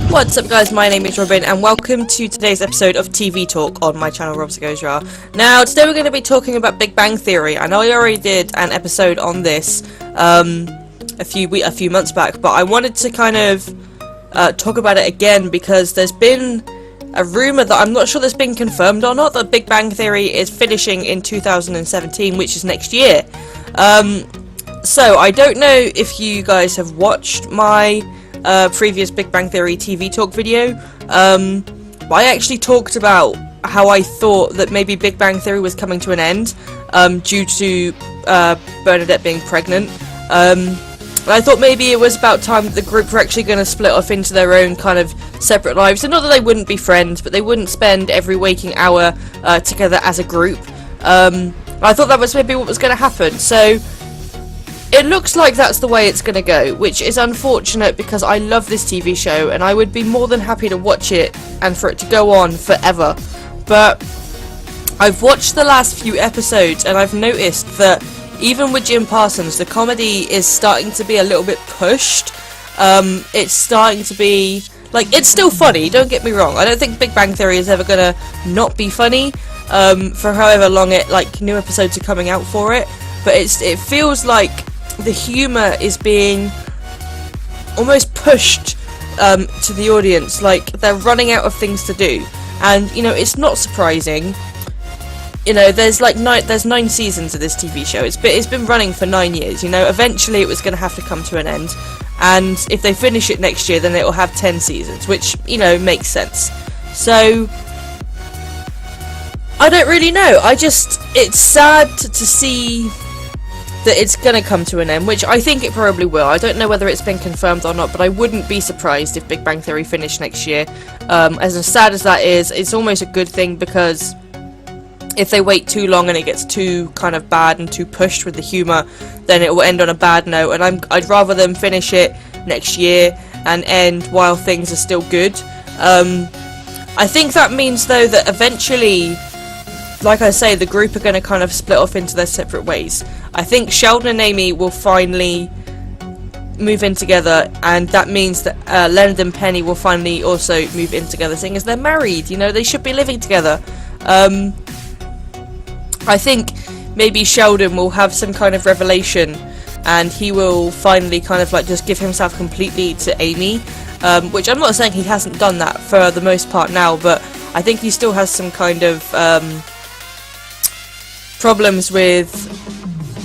What's up guys, my name is Robin and welcome to today's episode of TV Talk on my channel RobzarrGoesRawr. Now today we're going to be talking about Big Bang Theory. I know I already did an episode on this a few months back, but I wanted to kind of talk about it again because there's been a rumour that I'm not sure that's been confirmed or not, that Big Bang Theory is finishing in 2017, which is next year. So I don't know if you guys have watched my previous Big Bang Theory TV Talk video, but I actually talked about how I thought that maybe Big Bang Theory was coming to an end due to Bernadette being pregnant. I thought maybe it was about time that the group were actually going to split off into their own kind of separate lives. And not that they wouldn't be friends, but they wouldn't spend every waking hour together as a group. I thought that was maybe what was going to happen. So it looks like that's the way it's going to go, which is unfortunate because I love this TV show and I would be more than happy to watch it and for it to go on forever. But I've watched the last few episodes and I've noticed that even with Jim Parsons, the comedy is starting to be a little bit pushed. It's starting to be, like, it's still funny, don't get me wrong. I don't think Big Bang Theory is ever gonna not be funny, for however long new episodes are coming out for it. But it feels like the humour is being almost pushed to the audience, like they're running out of things to do. And, you know, it's not surprising. You know, there's 9 seasons of this TV show. It's been running for 9 years. You know, eventually it was going to have to come to an end, and if they finish it next year, then it will have 10 seasons, which, you know, makes sense. So I don't really know. It's sad to see that it's going to come to an end, which I think it probably will. I don't know whether it's been confirmed or not, but I wouldn't be surprised if Big Bang Theory finished next year. As sad as that is, it's almost a good thing, because if they wait too long and it gets too kind of bad and too pushed with the humour, then it will end on a bad note, and I'd rather them finish it next year and end while things are still good. I think that means, though, that eventually, like I say, the group are going to kind of split off into their separate ways. I think Sheldon and Amy will finally move in together, and that means that Leonard and Penny will finally also move in together, seeing as they're married. You know, they should be living together. I think maybe Sheldon will have some kind of revelation, and he will finally kind of like just give himself completely to Amy, which I'm not saying he hasn't done that for the most part now, but I think he still has some kind of problems with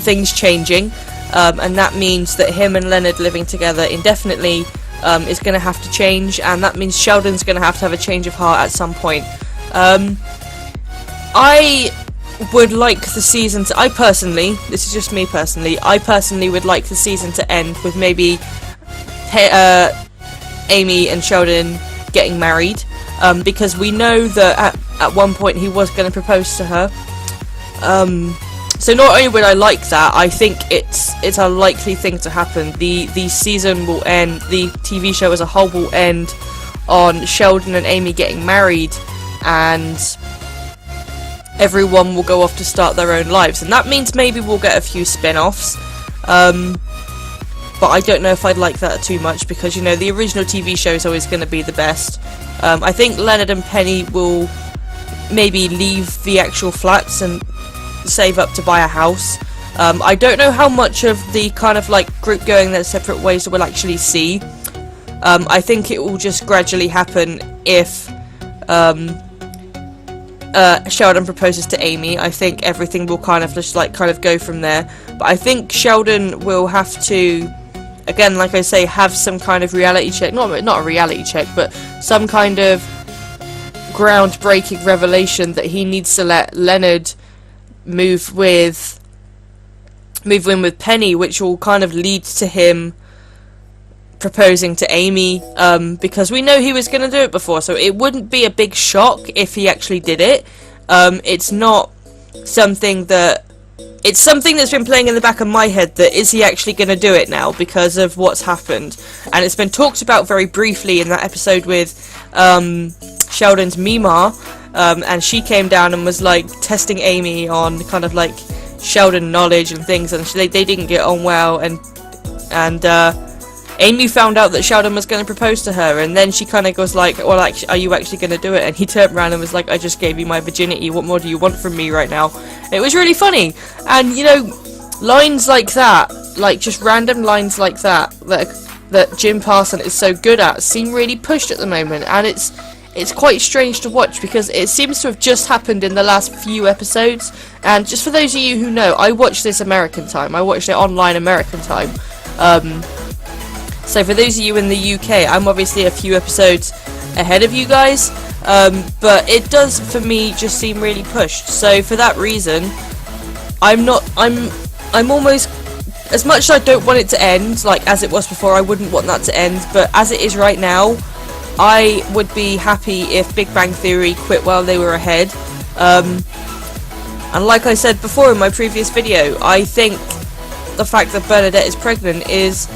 things changing, and that means that him and Leonard living together indefinitely is going to have to change, and that means Sheldon's going to have a change of heart at some point. I would like the season to, this is just me personally, I personally would like the season to end with maybe Amy and Sheldon getting married, because we know that at one point he was going to propose to her. So not only would I like that, I think it's a likely thing to happen. The season will end, the TV show as a whole will end on Sheldon and Amy getting married, and everyone will go off to start their own lives, and that means maybe we'll get a few spin-offs, but I don't know if I'd like that too much, because, you know, the original TV show is always going to be the best. I think Leonard and Penny will maybe leave the actual flats and save up to buy a house. I don't know how much of the kind of like group going their separate ways we'll actually see. I think it will just gradually happen if Sheldon proposes to Amy. I think everything will kind of just go from there. But I think Sheldon will have to, again, like I say, have some kind of reality check. Not a reality check, but some kind of groundbreaking revelation that he needs to let Leonard move in with Penny, which will kind of lead to him proposing to Amy, because we know he was going to do it before, so it wouldn't be a big shock if he actually did it. It's not something that, it's something that's been playing in the back of my head, that is he actually going to do it now because of what's happened, and it's been talked about very briefly in that episode with Sheldon's Mima, and she came down and was like testing Amy on kind of like Sheldon knowledge and things, and they didn't get on well, and Amy found out that Sheldon was going to propose to her, and then she kind of goes like, well, actually, are you actually going to do it? And he turned around and was like, I just gave you my virginity, what more do you want from me right now? It was really funny. And, you know, lines like that, like just random lines like that Jim Parson is so good at, seem really pushed at the moment, and it's quite strange to watch because it seems to have just happened in the last few episodes. And just for those of you who know, I watched this American time. I watched it online American time. So for those of you in the UK, I'm obviously a few episodes ahead of you guys. But it does, for me, just seem really pushed. So for that reason, I'm almost, as much as I don't want it to end, like as it was before, I wouldn't want that to end. But as it is right now, I would be happy if Big Bang Theory quit while they were ahead. And like I said before in my previous video, I think the fact that Bernadette is pregnant is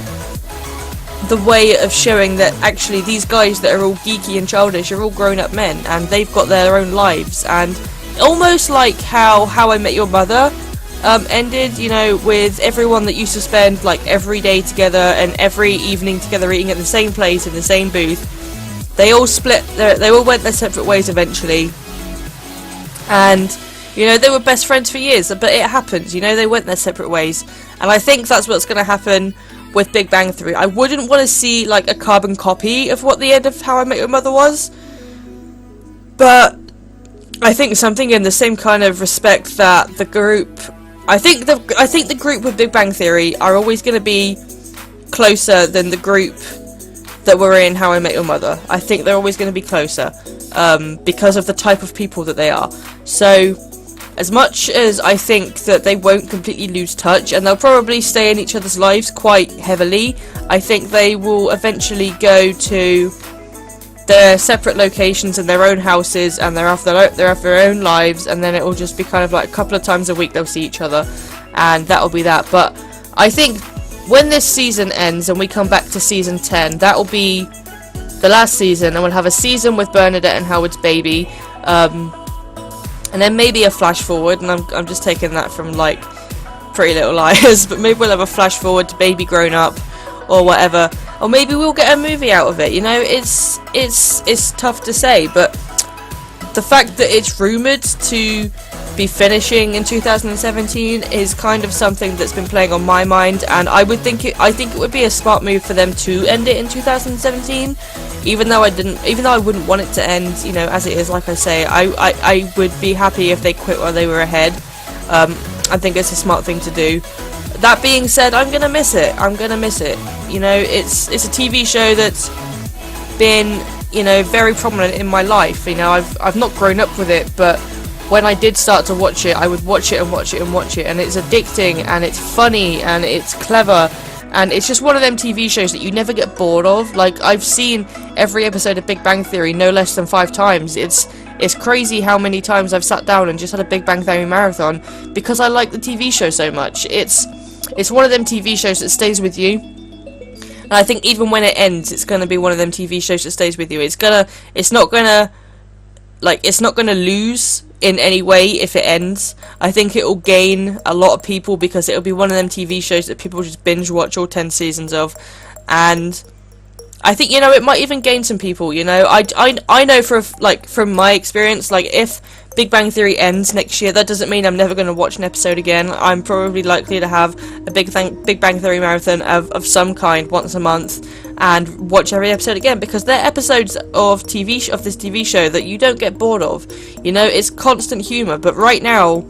the way of showing that actually these guys that are all geeky and childish are all grown-up men, and they've got their own lives. And almost like how I Met Your Mother ended, you know, with everyone that used to spend like every day together and every evening together eating at the same place in the same booth. They all split, they all went their separate ways eventually, and, you know, they were best friends for years, but it happened, you know, they went their separate ways, and I think that's what's going to happen with Big Bang Theory. I wouldn't want to see, like, a carbon copy of what the end of How I Met Your Mother was, but I think something in the same kind of respect that the group, I think the group with Big Bang Theory are always going to be closer than the group that were in How I Met Your Mother. I think they're always going to be closer, because of the type of people that they are. So, as much as I think that they won't completely lose touch, and they'll probably stay in each other's lives quite heavily, I think they will eventually go to their separate locations and their own houses, and they're have their own lives, and then it will just be kind of like a couple of times a week they'll see each other, and that'll be that. But I think when this season ends and we come back to season 10, that'll be the last season, and we'll have a season with Bernadette and Howard's baby, and then maybe a flash forward, and I'm just taking that from like Pretty Little Liars, but maybe we'll have a flash forward to baby grown up or whatever, or maybe we'll get a movie out of it. You know, it's tough to say, but the fact that it's rumoured to be finishing in 2017 is kind of something that's been playing on my mind, and I think it would be a smart move for them to end it in 2017, even though I wouldn't want it to end, you know, as it is. Like I say, I would be happy if they quit while they were ahead. I think it's a smart thing to do. That being said, I'm gonna miss it. You know, it's a TV show that's been, you know, very prominent in my life. You know, I've not grown up with it, but when I did start to watch it, I would watch it and watch it and watch it, and it's addicting, and it's funny, and it's clever, and it's just one of them TV shows that you never get bored of. Like, I've seen every episode of Big Bang Theory no less than 5 times. It's crazy how many times I've sat down and just had a Big Bang Theory marathon because I like the TV show so much. It's one of them TV shows that stays with you. And I think even when it ends, it's going to be one of them TV shows that stays with you. It's not gonna lose in any way if it ends. I think it will gain a lot of people because it'll be one of them TV shows that people just binge watch all 10 seasons of. And I think, you know, it might even gain some people, you know. I know from my experience, like, if Big Bang Theory ends next year, that doesn't mean I'm never going to watch an episode again. I'm probably likely to have a Big Bang Theory marathon of some kind once a month and watch every episode again, because they're episodes of this TV show that you don't get bored of. You know, it's constant humour, but right now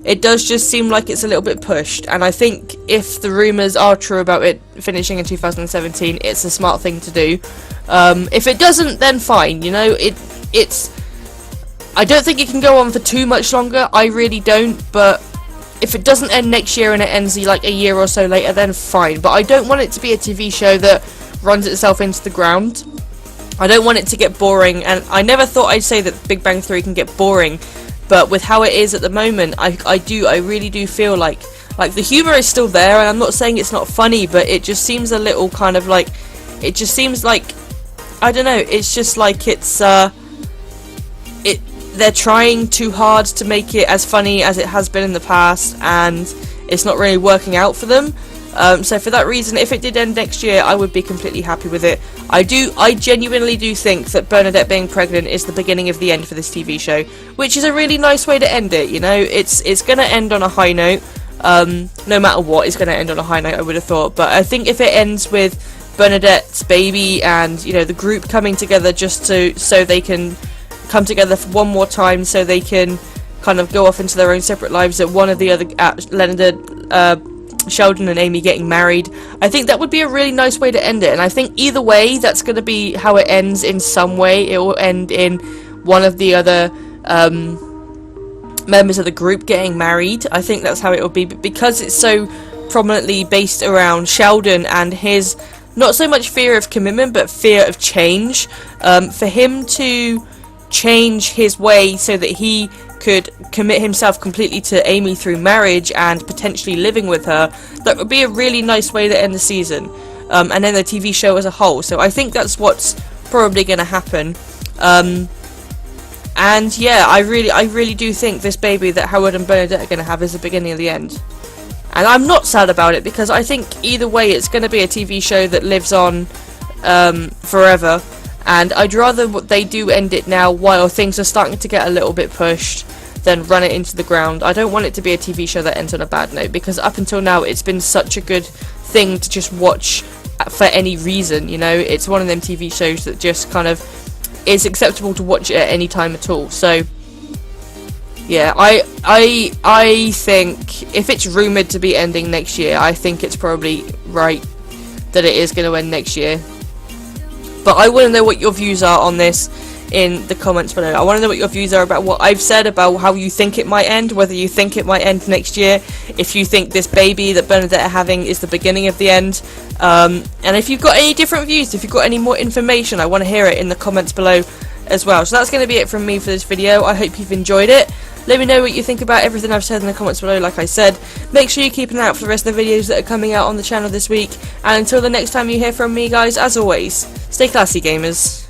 it does just seem like it's a little bit pushed, and I think if the rumours are true about it finishing in 2017, it's a smart thing to do. If it doesn't, then fine, you know, I don't think it can go on for too much longer, I really don't, but if it doesn't end next year and it ends like a year or so later, then fine. But I don't want it to be a TV show that runs itself into the ground. I don't want it to get boring, and I never thought I'd say that Big Bang Theory can get boring, but with how it is at the moment, I really do feel like the humour is still there, and I'm not saying it's not funny, but it just seems a little kind of like, it just seems like, I don't know, it's just like they're trying too hard to make it as funny as it has been in the past, and it's not really working out for them. So for that reason, if it did end next year, I would be completely happy with it. I genuinely do think that Bernadette being pregnant is the beginning of the end for this TV show, which is a really nice way to end it. You know, it's gonna end on a high note. No matter what, it's gonna end on a high note, I would have thought. But I think if it ends with Bernadette's baby and, you know, the group coming together just so they can come together for one more time, so they can kind of go off into their own separate lives, that one of the other Leonard, Sheldon and Amy getting married, I think that would be a really nice way to end it. And I think either way, that's going to be how it ends. In some way, it will end in one of the other members of the group getting married. I think that's how it will be, but because it's so prominently based around Sheldon and his not so much fear of commitment but fear of change, for him to change his way so that he could commit himself completely to Amy through marriage and potentially living with her, that would be a really nice way to end the season, and then the TV show as a whole. So I think that's what's probably going to happen. And yeah, I really do think this baby that Howard and Bernadette are going to have is the beginning of the end. And I'm not sad about it, because I think either way it's going to be a TV show that lives on forever. And I'd rather they do end it now while things are starting to get a little bit pushed than run it into the ground. I don't want it to be a TV show that ends on a bad note, because up until now it's been such a good thing to just watch for any reason, you know. It's one of them TV shows that just kind of is acceptable to watch at any time at all. So yeah, I think if it's rumoured to be ending next year, I think it's probably right that it is going to end next year. But I want to know what your views are on this in the comments below. I want to know what your views are about what I've said, about how you think it might end, whether you think it might end next year, if you think this baby that Bernadette are having is the beginning of the end, and if you've got any different views, if you've got any more information, I want to hear it in the comments below as well. So that's going to be it from me for this video. I hope you've enjoyed it. Let me know what you think about everything I've said in the comments below. Like I said, make sure you keep an eye out for the rest of the videos that are coming out on the channel this week. And until the next time you hear from me, guys, as always, stay classy, gamers.